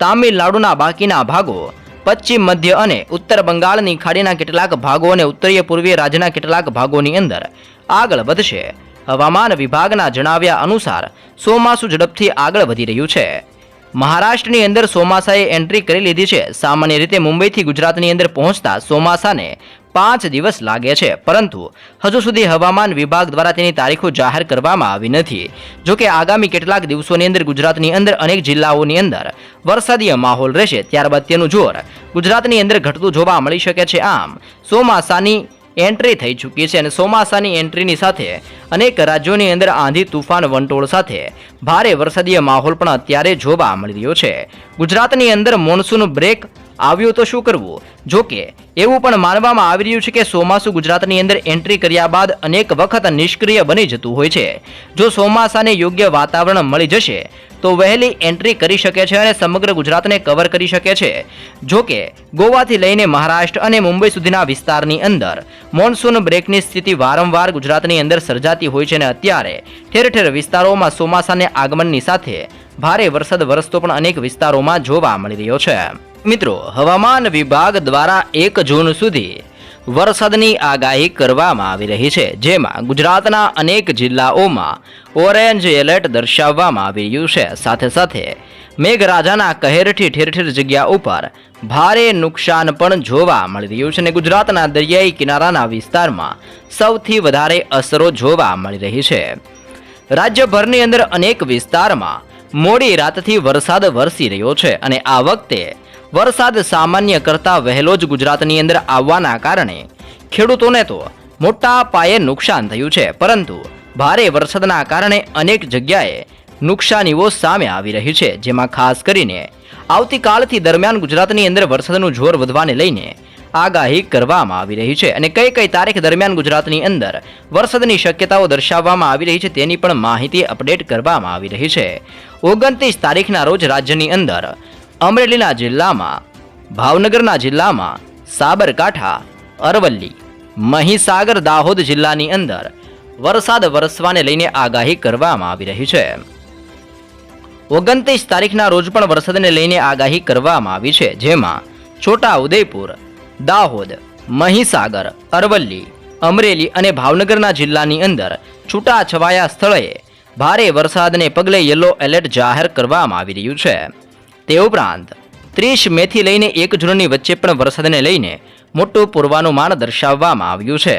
તામિલનાડુના બાકીના ભાગો, પશ્ચિમ મધ્ય અને ઉત્તર બંગાળની ખાડીના કેટલાક ભાગો અને ઉત્તરીય પૂર્વીય રાજ્યના કેટલાક ભાગોની અંદર આગળ વધશે. હવામાન વિભાગના જણાવ્યા અનુસાર ચોમાસું ઝડપથી આગળ વધી રહ્યું છે. મહારાષ્ટ્રની અંદર ચોમાસાએ એન્ટ્રી કરી લીધી છે. સામાન્ય રીતે મુંબઈથી ગુજરાતની અંદર પહોંચતા ચોમાસાને 5 દિવસ લાગે છે, પરંતુ હજુ સુધી હવામાન વિભાગ દ્વારા તેની તારીખો જાહેર કરવામાં આવી નથી. જોકે આગામી કેટલાક દિવસોની અંદર ગુજરાતની અંદર અનેક જિલ્લાઓની અંદર વરસાદીય માહોલ રહેશે, ત્યારબાદ તેનું જોર ગુજરાતની અંદર ઘટતું જોવા મળી શકે છે. આમ ચોમાસાની એન્ટ્રી થઈ ચૂકી છે અને ચોમાસાની એન્ટ્રીની સાથે અનેક રાજ્યોની અંદર આંધી તુફાન વંટોળ સાથે ભારે વરસાદીય માહોલ પણ અત્યારે જોવા મળી રહ્યો છે. ગુજરાતની અંદર મોન્સૂન બ્રેક આવ્યું તો શું કરવું? જોકે એવું પણ માનવામાં આવી રહ્યું છે કે ચોમાસું ગુજરાતની અંદર એન્ટ્રી કર્યા બાદ અનેક વખત નિષ્ક્રિય બની જતું હોય છે. જો ચોમાસાને યોગ્ય વાતાવરણ મળી જશે તો વહેલી એન્ટ્રી કરી શકે છે અને સમગ્ર ગુજરાતને કવર કરી શકે છે. જોકે ગોવાથી લઈને મહારાષ્ટ્ર અને મુંબઈ સુધીના વિસ્તારની અંદર મોન્સૂન બ્રેકની સ્થિતિ વારંવાર ગુજરાતની અંદર સર્જાતી હોય છે અને અત્યારે ઠેર ઠેર વિસ્તારોમાં ચોમાસાને આગમનની સાથે ભારે વરસાદ વરસતો પણ અનેક વિસ્તારોમાં જોવા મળી રહ્યો છે. મિત્રો, હવામાન વિભાગ દ્વારા 1 જૂન સુધી વરસાદની આગાહી કરવામાં આવી રહી છે, જેમાં ગુજરાતના અનેક જિલ્લાઓમાં ઓરેન્જ એલર્ટ દર્શાવવામાં આવી રહ્યું છે. સાથે સાથે મેઘરાજાના કહેરથી ઠેર ઠેર જગ્યા ઉપર ભારે નુકસાન પણ જોવા મળી રહ્યું છે અને ગુજરાતના દરિયાઈ કિનારાના વિસ્તારમાં સૌથી વધારે અસરો જોવા મળી રહી છે. રાજ્યભરની અંદર અનેક વિસ્તારમાં મોડી રાતથી વરસાદ વરસી રહ્યો છે અને આ વખતે વરસાદ સામાન્ય કરતાં વહેલો જ ગુજરાતની અંદર આવવાના કારણે ખેડૂતોને તો મોટા પાયે નુકસાન થયું છે, પરંતુ ભારે વરસાદના કારણે અનેક જગ્યાએ નુકસાનીઓ સામે આવી રહી છે, જેમાં ખાસ કરીને આવતીકાલથી દરમિયાન ગુજરાતની અંદર વરસાદનું જોર વધવાને લઈને આગાહી કરવામાં આવી રહી છે અને કઈ કઈ તારીખ દરમિયાન ગુજરાતની અંદર વરસાદની શક્યતાઓ દર્શાવવામાં આવી રહી છે તેની પણ માહિતી અપડેટ કરવામાં આવી રહી છે. 29 તારીખના રોજ રાજ્યની અંદર અમરેલીના જિલ્લામાં, ભાવનગરના જિલ્લામાં, સાબરકાંઠા, અરવલ્લી, મહીસાગર, દાહોદ જિલ્લાની અંદર વરસાદ વરસવાને લઈને આગાહી કરવામાં આવી રહી છે. 29 તારીખના રોજ પણ વરસાદને લઈને આગાહી કરવામાં આવી છે, જેમાં છોટા ઉદેપુર, દાહોદ, મહીસાગર, અરવલ્લી, અમરેલી અને ભાવનગરના જિલ્લાની અંદર છૂટાછવાયા સ્થળે ભારે વરસાદને પગલે યલો એલર્ટ જાહેર કરવામાં આવી રહ્યું છે. તે ઉપરાંત 30 મેથી લઈને 1 જૂનની વચ્ચે પણ વરસાદને લઈને મોટું પૂર્વાનુમાન દર્શાવવામાં આવ્યું છે,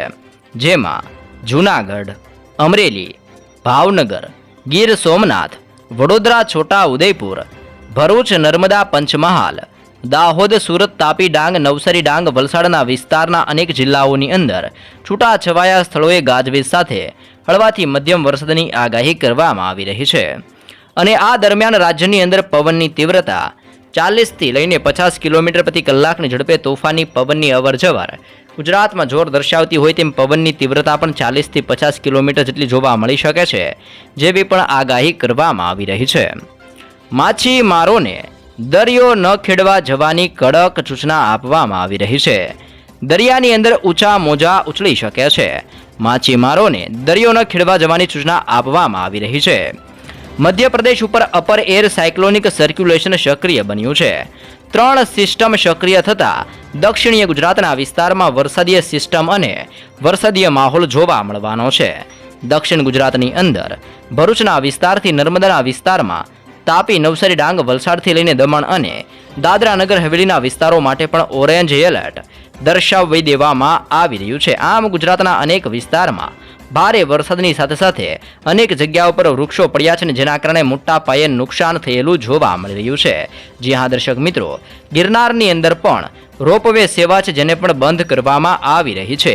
જેમાં જૂનાગઢ, અમરેલી, ભાવનગર, ગીર સોમનાથ, વડોદરા, છોટા ઉદેપુર, ભરૂચ, નર્મદા, પંચમહાલ, દાહોદ, સુરત, તાપી, ડાંગ, નવસારી, ડાંગ, વલસાડના વિસ્તારના અનેક જિલ્લાઓની અંદર છૂટાછવાયા સ્થળોએ ગાજવીજ સાથે હળવાથી મધ્યમ વરસાદની આગાહી કરવામાં આવી રહી છે. અને આ દરમિયાન રાજ્યની અંદર પવનની તીવ્રતા 40થી લઈને 50 કિલોમીટર પ્રતિ કલાકની ઝડપે તોફાની પવનની અવરજવર ગુજરાતમાં જોર દર્શાવતી હોય તેમ પવનની તીવ્રતા પણ 40થી 50 કિલોમીટર જેટલી જોવા મળી શકે છે, જેવી પણ આગાહી કરવામાં આવી રહી છે. માછીમારોને દરિયો ન ખેડવા જવાની કડક સૂચના આપવામાં આવી રહી છે. દરિયાની અંદર ઊંચા મોજા ઉછળી શકે છે. માછીમારોને દરિયો ન ખેડવા જવાની સૂચના આપવામાં આવી રહી છે. મધ્યપ્રદેશ ઉપર અપર એર સાયક્લોનિક સર્ક્યુલેશન સક્રિય બન્યું છે. 3 સિસ્ટમ સક્રિય થતાં દક્ષિણીય ગુજરાતના વિસ્તારમાં વરસાદીય સિસ્ટમ અને વરસાદીય માહોલ જોવા મળવાનો છે. દક્ષિણ ગુજરાતની અંદર ભરૂચના વિસ્તારથી નર્મદાના વિસ્તારમાં, તાપી, નવસારી, ડાંગ, વલસાડથી લઈને દમણ અને દાદરા નગર હવેલીના વિસ્તારો માટે પણ ઓરેન્જ એલર્ટ દર્શાવી દેવામાં આવી રહ્યું છે. આમ ગુજરાતના અનેક વિસ્તારમાં ભારે વરસાદની સાથે સાથે અનેક જગ્યાઓ પર વૃક્ષો પડ્યા છે, જેના કારણે મોટા પાયે નુકસાન થયેલું જોવા મળી રહ્યું છે. જી હા દર્શક મિત્રો, ગિરનારની અંદર પણ રોપવે સેવા છે જેને પણ બંધ કરવામાં આવી રહી છે.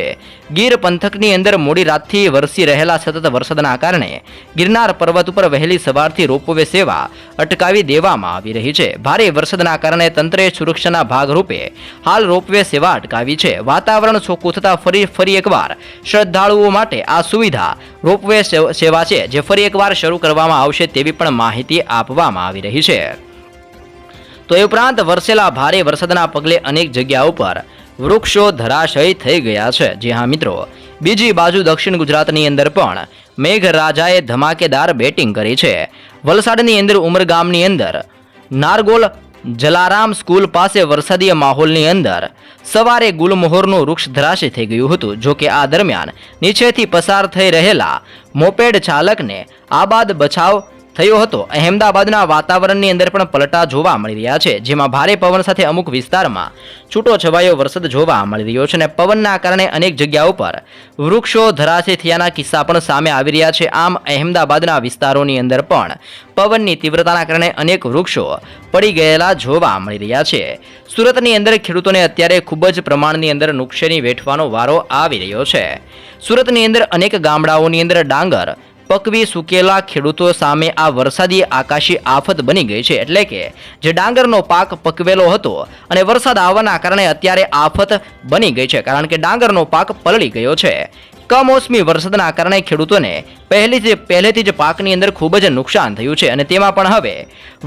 ગીર પંથકની અંદર મોડી રાતથી વરસી રહેલા સતત વરસાદના કારણે ગિરનાર પર્વત ઉપર વહેલી સવારથી રોપવે સેવા અટકાવી દેવામાં આવી રહી છે. ભારે વરસાદના કારણે તંત્રે સુરક્ષાના ભાગરૂપે હાલ રોપવે સેવા અટકાવી છે. વાતાવરણ ચોખ્ખું થતાં ફરી એકવાર શ્રદ્ધાળુઓ માટે આ સુવિધા રોપવે સેવા છે જે ફરી એકવાર શરૂ કરવામાં આવશે તેવી પણ માહિતી આપવામાં આવી રહી છે. તો એ ઉપરાંત વરસેલા ભારે વરસાદના પગલે અનેક જગ્યાઓ પર વૃક્ષો ધરાશયી થઈ ગયા છે. જી હા મિત્રો, બીજી બાજુ દક્ષિણ ગુજરાતની અંદર પણ મેઘરાજાએ ધમાકેદાર બેટિંગ કરી છે. વલસાડની અંદર ઉમરગામની અંદર નારગોલ જલારામ સ્કૂલ પાસે વરસાદીય માહોલની અંદર સવારે ગુલમોહરનું વૃક્ષ ધરાશયી થઈ ગયું હતું. જો કે આ દરમિયાન નીચેથી પસાર થઈ રહેલા મોપેડ ચાલકને આબાદ બચાવ થયો હતો. અહેમદાબાદના વાતાવરણની અંદર પણ પલટા જોવા મળી રહ્યા છે, જેમાં ભારે પવન સાથે અમુક વિસ્તારમાં છૂટો છવાયો વરસાદ જોવા મળી રહ્યો છે અને પવનના કારણે અનેક જગ્યાઓ પર વૃક્ષો ધરાશયી થયાના કિસ્સા પણ સામે આવી રહ્યા છે. આમ અહેમદાબાદના વિસ્તારોની અંદર પણ પવનની તીવ્રતાના કારણે અનેક વૃક્ષો પડી ગયેલા જોવા મળી રહ્યા છે. સુરતની અંદર ખેડૂતોને અત્યારે ખૂબ જ પ્રમાણની અંદર નુકસાની વેઠવાનો વારો આવી રહ્યો છે. સુરતની અંદર અનેક ગામડાઓની અંદર ડાંગર પકવી સૂકેલા ખેડૂતો સામે આ વરસાદી આકાશી આફત બની ગઈ છે. એટલે કે જે ડાંગરનો પાક પકવેલો હતો અને વરસાદ આવવાના કારણે અત્યારે આફત બની ગઈ છે, કારણ કે ડાંગરનો પાક પલળી ગયો છે. કમોસમી વરસાદના કારણે ખેડૂતોને પહેલેથી જ પાકની અંદર ખૂબ જ નુકસાન થયું છે અને તેમાં પણ હવે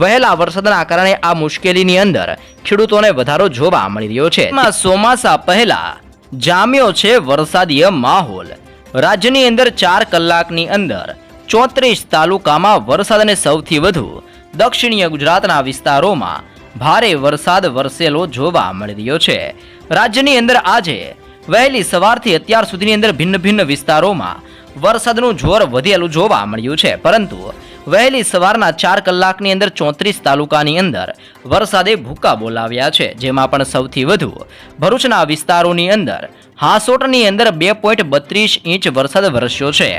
વહેલા વરસાદના કારણે આ મુશ્કેલીની અંદર ખેડૂતોને વધારો જોવા મળી રહ્યો છે. ચોમાસા પહેલા જામ્યો છે વરસાદીય માહોલ. રાજ્યની અંદર 4 કલાકની અંદર 34 તાલુકામાં વરસાદ અને સૌથી વધુ દક્ષિણીય ગુજરાતના વિસ્તારોમાં ભારે વરસાદ વરસેલો જોવા મળી રહ્યો છે. રાજ્યની અંદર આજે વહેલી સવારથી અત્યાર સુધીની અંદર ભિન્ન વિસ્તારોમાં વરસાદનું જોર વધેલું જોવા મળ્યું છે, પરંતુ વહેલી સવારના 4 કલાકની અંદર 34 તાલુકાની અંદર વરસાદે ભૂકા બોલાવ્યા છે, જેમાં પણ સૌથી વધુ ભરૂચના વિસ્તારોની અંદર હાંસોટની અંદર 2.32 ઇંચ વરસાદ વરસ્યો છે.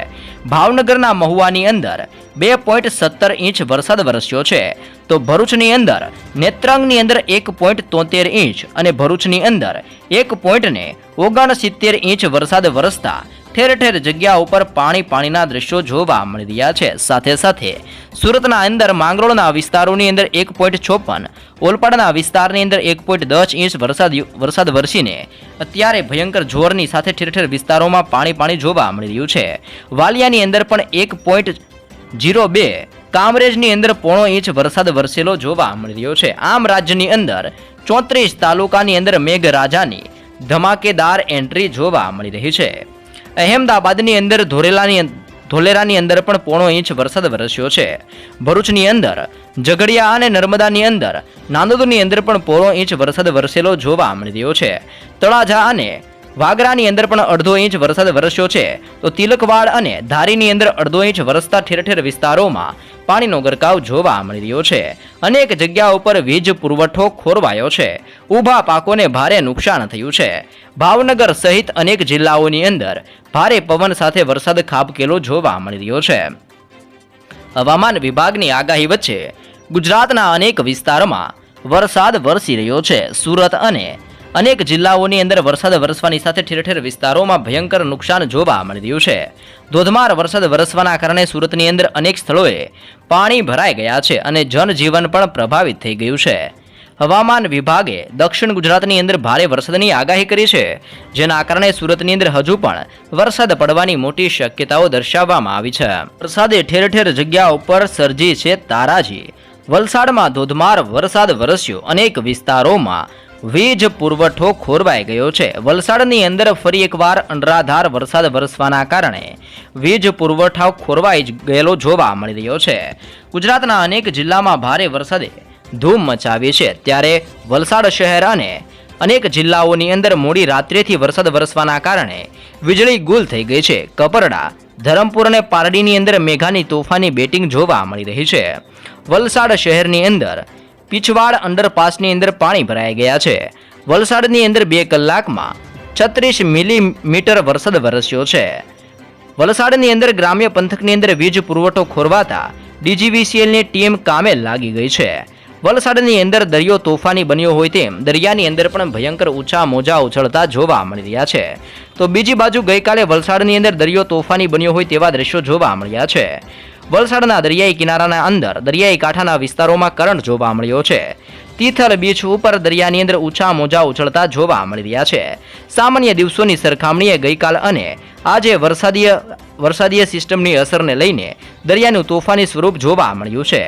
ભાવનગરના મહુવાની અંદર 2.17 ઇંચ વરસાદ વરસ્યો છે. તો ભરૂચની અંદર નેત્રંગની અંદર 1.73 ઇંચ અને ભરૂચની અંદર 1.69 ઇંચ વરસાદ વરસતા ઠેર ઠેર જગ્યા ઉપર પાણીના દ્રશ્યો જોવા મળી રહ્યા છે. સાથે સાથે સુરતના અંદર માંગરોળના વિસ્તારોની અંદર 1.56, ઓલપાડના વિસ્તારની અંદર 1.10 ઇંચ વરસાદ વરસીને અત્યારે ભયંકર જોરની સાથે ઠેર ઠેર વિસ્તારોમાં પાણી જોવા મળી રહ્યું છે. વાલિયાની અંદર પણ 1.02, કામરેજની અંદર 0.5 ઇંચ વરસાદ વરસેલો જોવા મળી રહ્યો છે. આમ રાજ્યની અંદર 34 તાલુકાની અંદર મેઘરાજાની ધમાકેદાર એન્ટ્રી જોવા મળી રહી છે. અહેમદાબાદની અંદર ધોલેરાની અંદર પણ 0.5 ઇંચ વરસાદ વરસ્યો છે. ભરૂચની અંદર ઝઘડિયા અને નર્મદાની અંદર નાંદોદની અંદર પણ 0.5 ઇંચ વરસાદ વરસેલો જોવા મળી રહ્યો છે. તળાજા અને વાગરાની અંદર પણ 0.5 ઇંચ વરસાદ વરસ્યો છે. તો તિલકવાડ અને ધારીની અંદર 0.5 ઇંચ વરસતા ઠેર ઠેર વિસ્તારોમાં પાણીનો ગરકાવ જોવા મળી રહ્યો છે. અનેક જગ્યા ઉપર વીજ પુરવઠો ખોરવાયો છે. ઊભા પાકોને ભારે નુકસાન થયું છે. ભાવનગર સહિત અનેક જિલ્લાઓની અંદર ભારે પવન સાથે વરસાદ ખાબકેલો જોવા મળી રહ્યો છે. હવામાન વિભાગની આગાહી વચ્ચે ગુજરાતના અનેક વિસ્તારોમાં વરસાદ વરસી રહ્યો છે. સુરત અને અનેક જિલ્લાઓની અંદર વરસાદ વરસવાની સાથે ઠેર ઠેર વિસ્તારોમાં ભયંકર નુકસાન જોવા મળી રહ્યું છે. ધોધમાર વરસાદ વરસવાના કારણે સુરતની અંદર અનેક સ્થળોએ પાણી ભરાઈ ગયા છે અને જનજીવન પણ પ્રભાવિત થઈ ગયું છે. હવામાન વિભાગે દક્ષિણ ગુજરાતની અંદર ભારે વરસાદની આગાહી કરી છે, જેના કારણે સુરતની અંદર હજુ પણ વરસાદ પડવાની મોટી શક્યતાઓ દર્શાવવામાં આવી છે. વરસાદે ઠેર ઠેર જગ્યા ઉપર સર્જી છે તારાજી. વલસાડમાં ધોધમાર વરસાદ વરસ્યો. અનેક વિસ્તારોમાં વીજ પુરવઠો ખોરવાઈ ગયો છે. વલસાડની અંદર ફરી એકવાર અનરાધાર વરસાદ વરસવાના કારણે વીજ પુરવઠો ખોરવાઈ ગયેલો જોવા મળી રહ્યો છે. ગુજરાતના અનેક જિલ્લામાં ભારે વરસાદે ધૂમ મચાવી છે. ત્યારે વલસાડ શહેર અને અનેક જિલ્લાઓની અંદર મોડી રાત્રેથી વરસાદ વરસવાના કારણે વીજળી ગુલ થઈ ગઈ છે. કપરડા, ધરમપુર અને પારડીની અંદર મેઘાની તોફાની બેટિંગ જોવા મળી રહી છે. વલસાડ શહેરની અંદર પીછવાડ અંડરપાસની અંદર પાણી ભરાઈ ગયા છે. વલસાડની અંદર 2 કલાકમાં 36 મિલીમીટર વરસાદ વરસ્યો છે. વલસાડની અંદર ગ્રામ્ય પંથકની અંદર વીજ પુરવઠો ખોરવાતા ડીજીવીસીએલની ટીમ કામે લાગી ગઈ છે. વલસાડની અંદર દરિયો તોફાની બન્યો હોય તેમ દરિયાની અંદર પણ ભયંકર ઊંચા મોજા ઉછળતા જોવા મળી રહ્યા છે. તો બીજી બાજુ ગઈકાલે વલસાડની અંદર દરિયો તોફાની બન્યો હોય તેવા દ્રશ્યો જોવા મળ્યા છે. વલસાડના દરિયાઈ કિનારાના અંદર દરિયાઈ કાંઠાના વિસ્તારોમાં કરંટ જોવા મળ્યો છે. તિથલ બીચ ઉપર દરિયાની અંદર ઊંચા મોજા ઉછળતા જોવા મળી રહ્યા છે. સામાન્ય દિવસોની સરખામણીએ ગઈકાલ અને આજે વરસાદીય સિસ્ટમની અસરને લઈને દરિયાનું તોફાની સ્વરૂપ જોવા મળ્યું છે.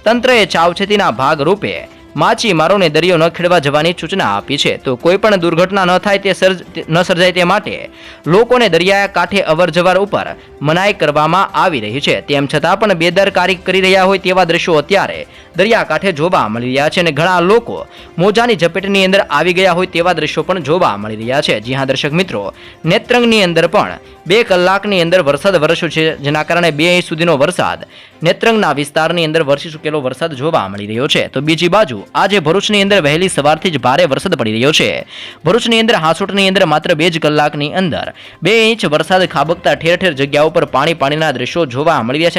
તંત્રએ સાવચેતીના ભાગરૂપે માછીમારોને દરિયો ન ખેડવા જવાની સૂચના આપી છે. તો કોઈ પણ દુર્ઘટના ન સર્જાય તે માટે લોકોને દરિયા કાંઠે અવરજવર ઉપર મનાઈ કરવામાં આવી રહી છે. તેમ છતાં પણ બેદરકારી કરી રહ્યા હોય તેવા દ્રશ્યો અત્યારે દરિયા કાંઠે જોવા મળી રહ્યા છે અને ઘણા લોકો મોજાની ઝપેટની અંદર આવી ગયા હોય તેવા દ્રશ્યો પણ જોવા મળી રહ્યા છે. જી હા દર્શક મિત્રો, નેત્રંગની અંદર પણ 2 કલાકની અંદર વરસાદ વરસ્યો છે, જેના કારણે 2 ઇંચ સુધીનો વરસાદ નેત્રંગના વિસ્તારની અંદર વરસી ચૂકેલો વરસાદ જોવા મળી રહ્યો છે. તો બીજી બાજુ આજે ભરૂચની અંદર વહેલી સવારથી જ ભારે વરસાદ પડી રહ્યો છે. ભરૂચની અંદર હાંસોટની અંદર માત્ર 2 જ કલાકની અંદર 2 ઇંચ વરસાદ ખાબકતા ઠેર ઠેર જગ્યાઓ પર પાણીના દ્રશ્યો જોવા મળી રહ્યા છે.